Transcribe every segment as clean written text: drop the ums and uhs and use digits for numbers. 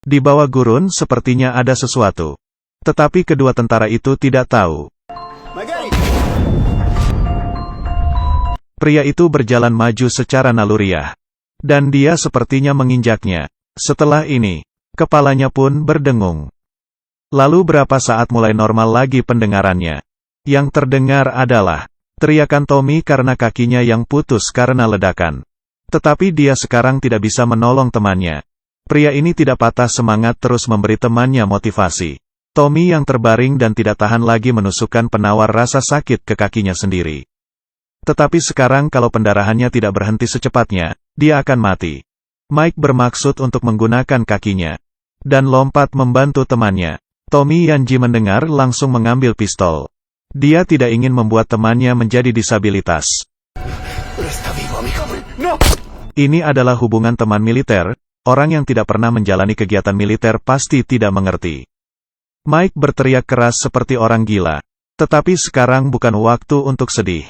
Di bawah gurun sepertinya ada sesuatu. Tetapi kedua tentara itu tidak tahu. Pria itu berjalan maju secara naluriah. Dan dia sepertinya menginjaknya. Setelah ini, kepalanya pun berdengung. Lalu berapa saat mulai normal lagi pendengarannya. Yang terdengar adalah teriakan Tommy karena kakinya yang putus karena ledakan. Tetapi dia sekarang tidak bisa menolong temannya. Pria ini tidak patah semangat terus memberi temannya motivasi. Tommy yang terbaring dan tidak tahan lagi menusukkan penawar rasa sakit ke kakinya sendiri. Tetapi sekarang kalau pendarahannya tidak berhenti secepatnya, dia akan mati. Mike bermaksud untuk menggunakan kakinya. Dan lompat membantu temannya. Tommy Yanji mendengar langsung mengambil pistol. Dia tidak ingin membuat temannya menjadi disabilitas. Ini adalah hubungan teman militer, orang yang tidak pernah menjalani kegiatan militer pasti tidak mengerti. Mike berteriak keras seperti orang gila. Tetapi sekarang bukan waktu untuk sedih.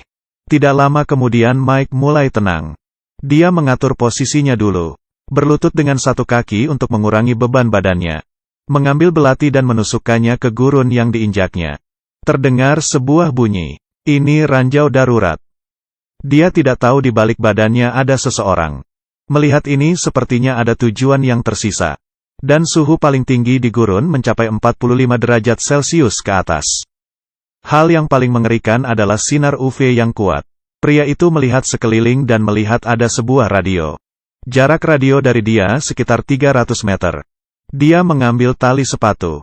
Tidak lama kemudian Mike mulai tenang. Dia mengatur posisinya dulu. Berlutut dengan satu kaki untuk mengurangi beban badannya. Mengambil belati dan menusukkannya ke gurun yang diinjaknya. Terdengar sebuah bunyi. Ini ranjau darurat. Dia tidak tahu di balik badannya ada seseorang. Melihat ini sepertinya ada tujuan yang tersisa. Dan suhu paling tinggi di gurun mencapai 45 derajat Celcius ke atas. Hal yang paling mengerikan adalah sinar UV yang kuat. Pria itu melihat sekeliling dan melihat ada sebuah radio. Jarak radio dari dia sekitar 300 meter. Dia mengambil tali sepatu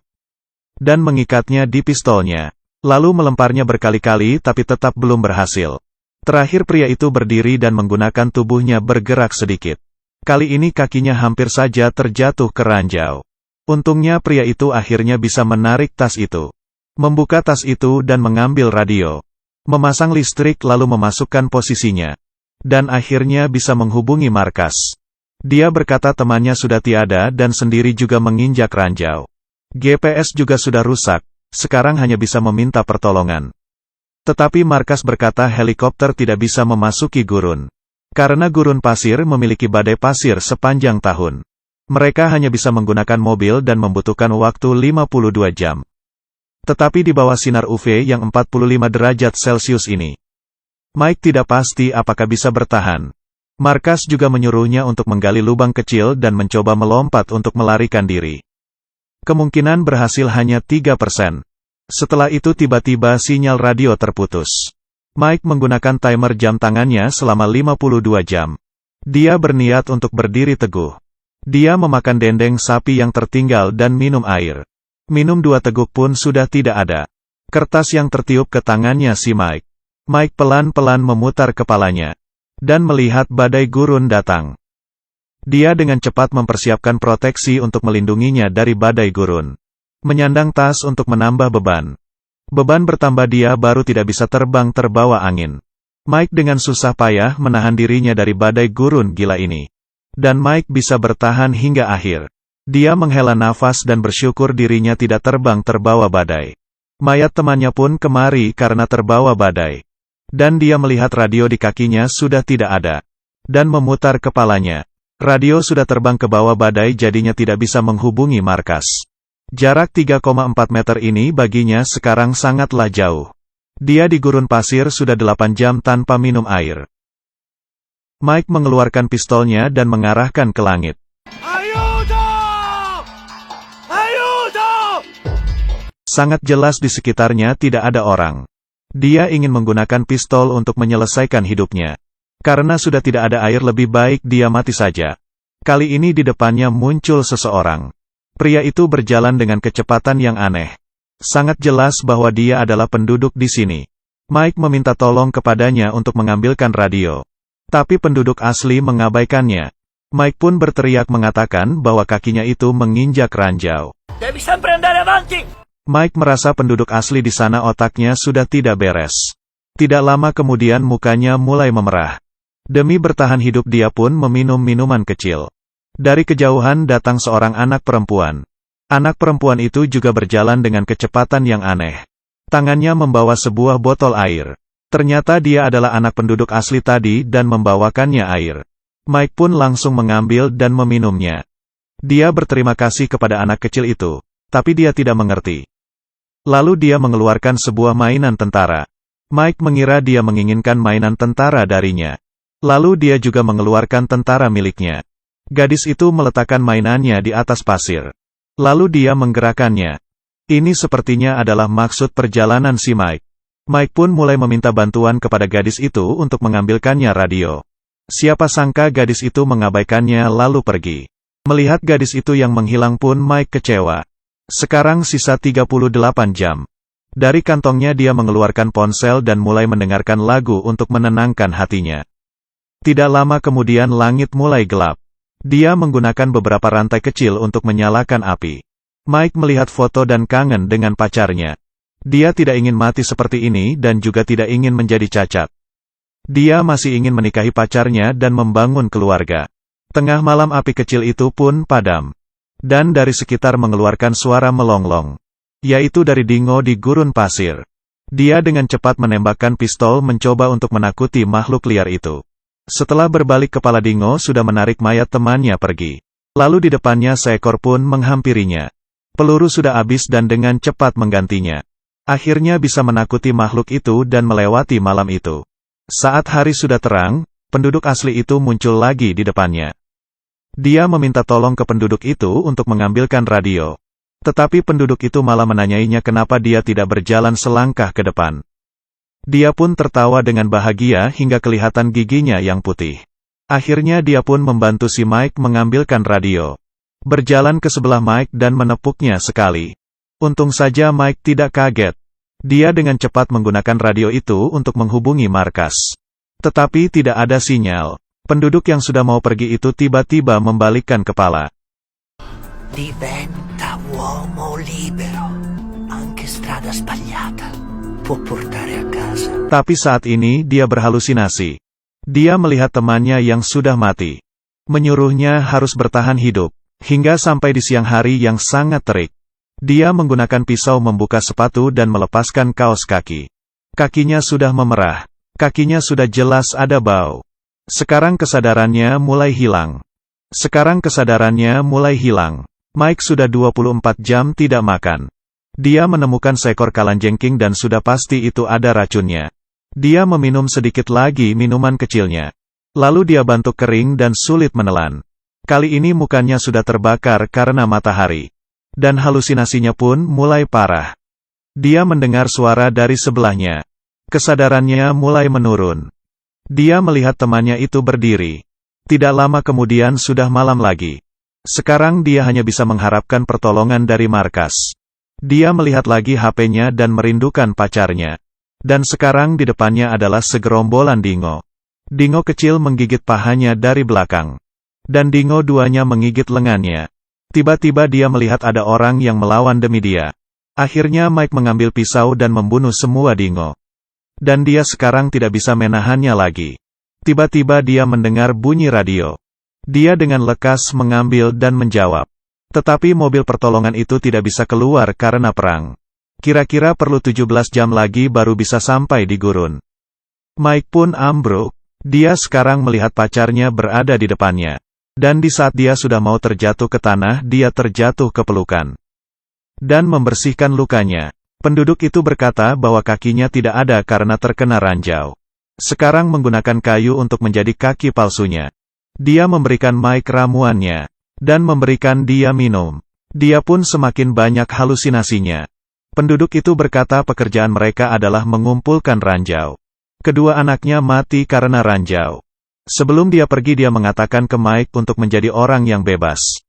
dan mengikatnya di pistolnya. Lalu melemparnya berkali-kali tapi tetap belum berhasil. Terakhir pria itu berdiri dan menggunakan tubuhnya bergerak sedikit. Kali ini kakinya hampir saja terjatuh ke ranjau. Untungnya pria itu akhirnya bisa menarik tas itu. Membuka tas itu dan mengambil radio. Memasang listrik lalu memasukkan posisinya. Dan akhirnya bisa menghubungi markas. Dia berkata temannya sudah tiada dan sendiri juga menginjak ranjau. GPS juga sudah rusak, sekarang hanya bisa meminta pertolongan. Tetapi markas berkata helikopter tidak bisa memasuki gurun. Karena gurun pasir memiliki badai pasir sepanjang tahun. Mereka hanya bisa menggunakan mobil dan membutuhkan waktu 52 jam. Tetapi di bawah sinar UV yang 45 derajat Celcius ini, Mike tidak pasti apakah bisa bertahan. Markas juga menyuruhnya untuk menggali lubang kecil dan mencoba melompat untuk melarikan diri. Kemungkinan berhasil hanya 3%. Setelah itu tiba-tiba sinyal radio terputus. Mike menggunakan timer jam tangannya selama 52 jam. Dia berniat untuk berdiri teguh. Dia memakan dendeng sapi yang tertinggal dan minum air. Minum 2 teguk pun sudah tidak ada. Kertas yang tertiup ke tangannya si Mike. Mike pelan-pelan memutar kepalanya. Dan melihat badai gurun datang. Dia dengan cepat mempersiapkan proteksi untuk melindunginya dari badai gurun. Menyandang tas untuk menambah beban. Beban bertambah dia baru tidak bisa terbang terbawa angin. Mike dengan susah payah menahan dirinya dari badai gurun gila ini. Dan Mike bisa bertahan hingga akhir. Dia menghela nafas dan bersyukur dirinya tidak terbang terbawa badai. Mayat temannya pun kemari karena terbawa badai. Dan dia melihat radio di kakinya sudah tidak ada. Dan memutar kepalanya. Radio sudah terbang ke bawah badai jadinya tidak bisa menghubungi markas. Jarak 3,4 meter ini baginya sekarang sangatlah jauh. Dia di gurun pasir sudah 8 jam tanpa minum air. Mike mengeluarkan pistolnya dan mengarahkan ke langit. Sangat jelas di sekitarnya tidak ada orang. Dia ingin menggunakan pistol untuk menyelesaikan hidupnya. Karena sudah tidak ada air lebih baik dia mati saja. Kali ini di depannya muncul seseorang. Pria itu berjalan dengan kecepatan yang aneh. Sangat jelas bahwa dia adalah penduduk di sini. Mike meminta tolong kepadanya untuk mengambilkan radio. Tapi penduduk asli mengabaikannya. Mike pun berteriak mengatakan bahwa kakinya itu menginjak ranjau. Mike merasa penduduk asli di sana otaknya sudah tidak beres. Tidak lama kemudian mukanya mulai memerah. Demi bertahan hidup dia pun meminum minuman kecil. Dari kejauhan datang seorang anak perempuan. Anak perempuan itu juga berjalan dengan kecepatan yang aneh. Tangannya membawa sebuah botol air. Ternyata dia adalah anak penduduk asli tadi dan membawakannya air. Mike pun langsung mengambil dan meminumnya. Dia berterima kasih kepada anak kecil itu, tapi dia tidak mengerti. Lalu dia mengeluarkan sebuah mainan tentara. Mike mengira dia menginginkan mainan tentara darinya. Lalu dia juga mengeluarkan tentara miliknya. Gadis itu meletakkan mainannya di atas pasir. Lalu dia menggerakkannya. Ini sepertinya adalah maksud perjalanan si Mike. Mike pun mulai meminta bantuan kepada gadis itu untuk mengambilkannya radio. Siapa sangka gadis itu mengabaikannya lalu pergi. Melihat gadis itu yang menghilang pun Mike kecewa. Sekarang sisa 38 jam. Dari kantongnya dia mengeluarkan ponsel dan mulai mendengarkan lagu untuk menenangkan hatinya. Tidak lama kemudian langit mulai gelap. Dia menggunakan beberapa rantai kecil untuk menyalakan api. Mike melihat foto dan kangen dengan pacarnya. Dia tidak ingin mati seperti ini dan juga tidak ingin menjadi cacat. Dia masih ingin menikahi pacarnya dan membangun keluarga. Tengah malam api kecil itu pun padam. Dan dari sekitar mengeluarkan suara melonglong. Yaitu dari dingo di gurun pasir. Dia dengan cepat menembakkan pistol mencoba untuk menakuti makhluk liar itu. Setelah berbalik kepala dingo sudah menarik mayat temannya pergi. Lalu di depannya seekor pun menghampirinya. Peluru sudah habis dan dengan cepat menggantinya. Akhirnya bisa menakuti makhluk itu dan melewati malam itu. Saat hari sudah terang, penduduk asli itu muncul lagi di depannya. Dia meminta tolong ke penduduk itu untuk mengambilkan radio. Tetapi penduduk itu malah menanyainya kenapa dia tidak berjalan selangkah ke depan. Dia pun tertawa dengan bahagia hingga kelihatan giginya yang putih. Akhirnya dia pun membantu si Mike mengambilkan radio. Berjalan ke sebelah Mike dan menepuknya sekali. Untung saja Mike tidak kaget. Dia dengan cepat menggunakan radio itu untuk menghubungi markas. Tetapi tidak ada sinyal. Penduduk yang sudah mau pergi itu tiba-tiba membalikkan kepala. Diventa uomo libero. Anche strada sbagliata può portare a casa. Tapi saat ini dia berhalusinasi. Dia melihat temannya yang sudah mati. Menyuruhnya harus bertahan hidup. Hingga sampai di siang hari yang sangat terik. Dia menggunakan pisau membuka sepatu dan melepaskan kaos kaki. Kakinya sudah memerah. Kakinya sudah jelas ada bau. Sekarang kesadarannya mulai hilang. Mike sudah 24 jam tidak makan. Dia menemukan seekor kalanjengking dan sudah pasti itu ada racunnya. Dia meminum sedikit lagi minuman kecilnya. Lalu dia batuk kering dan sulit menelan. Kali ini mukanya sudah terbakar karena matahari. Dan halusinasinya pun mulai parah. Dia mendengar suara dari sebelahnya. Kesadarannya mulai menurun. Dia melihat temannya itu berdiri. Tidak lama kemudian sudah malam lagi. Sekarang dia hanya bisa mengharapkan pertolongan dari markas. Dia melihat lagi HP-nya dan merindukan pacarnya. Dan sekarang di depannya adalah segerombolan dingo. Dingo kecil menggigit pahanya dari belakang. Dan dingo duanya menggigit lengannya. Tiba-tiba dia melihat ada orang yang melawan demi dia. Akhirnya Mike mengambil pisau dan membunuh semua dingo. Dan dia sekarang tidak bisa menahannya lagi. Tiba-tiba dia mendengar bunyi radio. Dia dengan lekas mengambil dan menjawab. Tetapi mobil pertolongan itu tidak bisa keluar karena perang. Kira-kira perlu 17 jam lagi baru bisa sampai di gurun. Mike pun ambruk. Dia sekarang melihat pacarnya berada di depannya. Dan di saat dia sudah mau terjatuh ke tanah, dia terjatuh ke pelukan. Dan membersihkan lukanya. Penduduk itu berkata bahwa kakinya tidak ada karena terkena ranjau. Sekarang menggunakan kayu untuk menjadi kaki palsunya. Dia memberikan Mike ramuannya. Dan memberikan dia minum. Dia pun semakin banyak halusinasinya. Penduduk itu berkata pekerjaan mereka adalah mengumpulkan ranjau. Kedua anaknya mati karena ranjau. Sebelum dia pergi dia mengatakan ke Mike untuk menjadi orang yang bebas.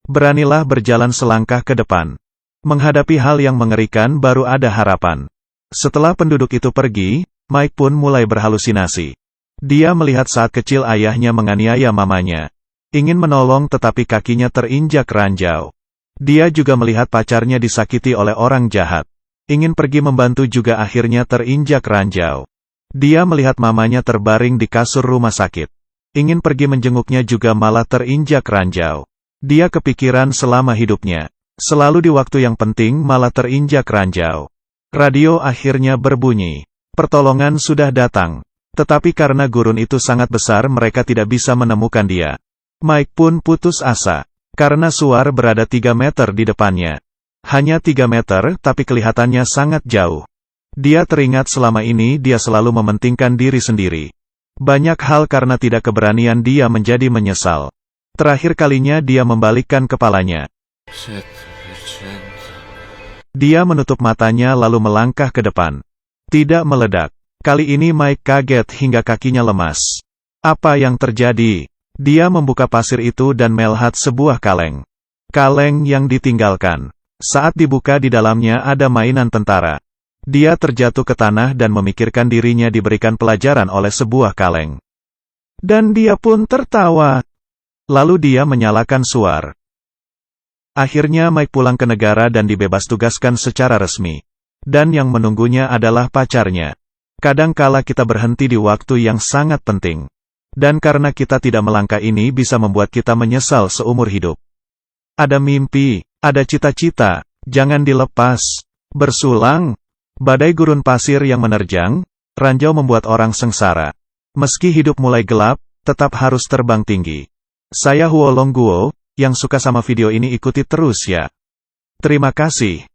Beranilah berjalan selangkah ke depan. Menghadapi hal yang mengerikan baru ada harapan. Setelah penduduk itu pergi, Mike pun mulai berhalusinasi. Dia melihat saat kecil ayahnya menganiaya mamanya. Ingin menolong tetapi kakinya terinjak ranjau. Dia juga melihat pacarnya disakiti oleh orang jahat. Ingin pergi membantu juga akhirnya terinjak ranjau. Dia melihat mamanya terbaring di kasur rumah sakit. Ingin pergi menjenguknya juga malah terinjak ranjau. Dia kepikiran selama hidupnya. Selalu di waktu yang penting malah terinjak ranjau. Radio akhirnya berbunyi. Pertolongan sudah datang. Tetapi karena gurun itu sangat besar mereka tidak bisa menemukan dia. Mike pun putus asa. Karena Suar berada 3 meter di depannya. Hanya 3 meter, tapi kelihatannya sangat jauh. Dia teringat selama ini dia selalu mementingkan diri sendiri. Banyak hal karena tidak keberanian dia menjadi menyesal. Terakhir kalinya dia membalikkan kepalanya. Dia menutup matanya lalu melangkah ke depan. Tidak meledak. Kali ini Mike kaget hingga kakinya lemas. Apa yang terjadi? Dia membuka pasir itu dan melihat sebuah kaleng. Kaleng yang ditinggalkan. Saat dibuka di dalamnya ada mainan tentara. Dia terjatuh ke tanah dan memikirkan dirinya diberikan pelajaran oleh sebuah kaleng. Dan dia pun tertawa. Lalu dia menyalakan Suar. Akhirnya Mike pulang ke negara dan dibebas tugaskan secara resmi. Dan yang menunggunya adalah pacarnya. Kadangkala kita berhenti di waktu yang sangat penting. Dan karena kita tidak melangkah ini bisa membuat kita menyesal seumur hidup. Ada mimpi, ada cita-cita, jangan dilepas. Bersulang, badai gurun pasir yang menerjang, ranjau membuat orang sengsara. Meski hidup mulai gelap, tetap harus terbang tinggi. Saya Huo Longguo, yang suka sama video ini ikuti terus ya. Terima kasih.